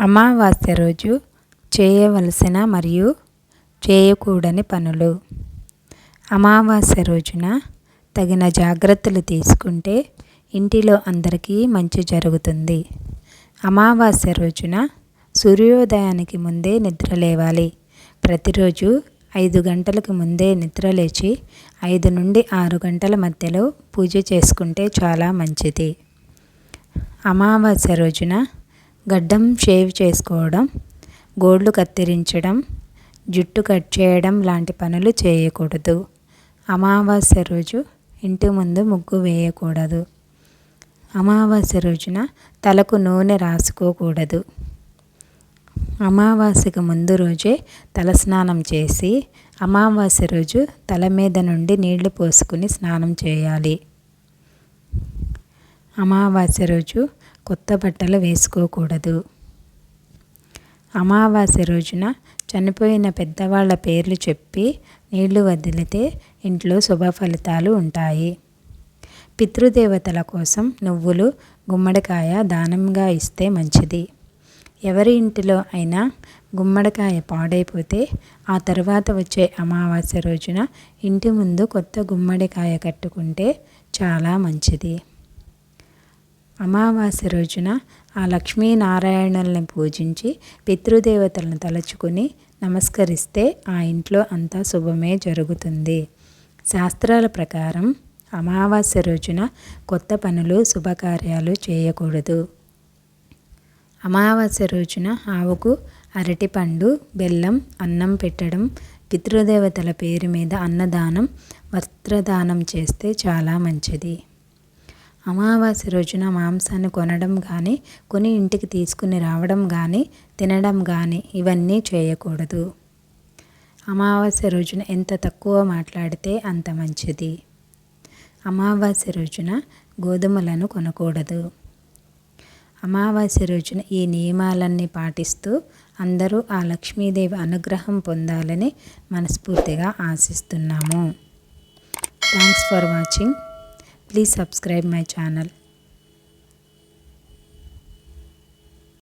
అమావాస్య రోజు చేయవలసిన మరియు చేయకూడని పనులు. అమావాస్య రోజున తగిన జాగ్రత్తలు తీసుకుంటే ఇంటిలో అందరికీ మంచి జరుగుతుంది. అమావాస్య రోజున సూర్యోదయానికి ముందే నిద్ర లేవాలి. ప్రతిరోజు 5 గంటలకు ముందే నిద్ర లేచి 5 నుండి 6 గంటల మధ్యలో పూజ చేసుకుంటే చాలా మంచిది. అమావాస్య రోజున గడ్డం షేవ్ చేసుకోవడం, గోళ్ళు కత్తిరించడం, జుట్టు కట్ చేయడం లాంటి పనులు చేయకూడదు. అమావాస్య రోజు ఇంటి ముందు ముగ్గు వేయకూడదు. అమావాస్య రోజున తలకు నూనె రాసుకోకూడదు. అమావాస్యకు ముందు రోజే తలస్నానం చేసి అమావాస్య రోజు తల మీద నుండి నీళ్లు పోసుకుని స్నానం చేయాలి. అమావాస్య రోజు కొత్త బట్టలు వేసుకోకూడదు. అమావాస్య రోజున చనిపోయిన పెద్దవాళ్ళ పేర్లు చెప్పి నీళ్లు వదిలితే ఇంట్లో శుభ ఫలితాలు ఉంటాయి. పితృదేవతల కోసం నువ్వులు, గుమ్మడికాయ దానంగా ఇస్తే మంచిది. ఎవరి ఇంటిలో అయినా గుమ్మడికాయ పాడైపోతే ఆ తర్వాత వచ్చే అమావాస్య రోజున ఇంటి ముందు కొత్త గుమ్మడికాయ కట్టుకుంటే చాలా మంచిది. అమావాస్య రోజున ఆ లక్ష్మీనారాయణుల్ని పూజించి పితృదేవతలను తలుచుకుని నమస్కరిస్తే ఆ ఇంట్లో అంతా శుభమే జరుగుతుంది. శాస్త్రాల ప్రకారం అమావాస్య రోజున కొత్త పనులు, శుభకార్యాలు చేయకూడదు. అమావాస్య రోజున ఆవుకు అరటిపండు, బెల్లం, అన్నం పెట్టడం, పితృదేవతల పేరు మీద అన్నదానం, వస్త్రదానం చేస్తే చాలా మంచిది. అమావాస్య రోజున మాంసాన్ని కొనడం కానీ, కొని ఇంటికి తీసుకుని రావడం కానీ, తినడం కానీ ఇవన్నీ చేయకూడదు. అమావాస్య రోజున ఎంత తక్కువ మాట్లాడితే అంత మంచిది. అమావాస్య రోజున గోధుమలను కొనకూడదు. అమావాస్య రోజున ఈ నియమాలన్నీ పాటిస్తూ అందరూ ఆ లక్ష్మీదేవి అనుగ్రహం పొందాలని మనస్ఫూర్తిగా ఆశిస్తున్నాము. Thanks for watching. Please subscribe my channel.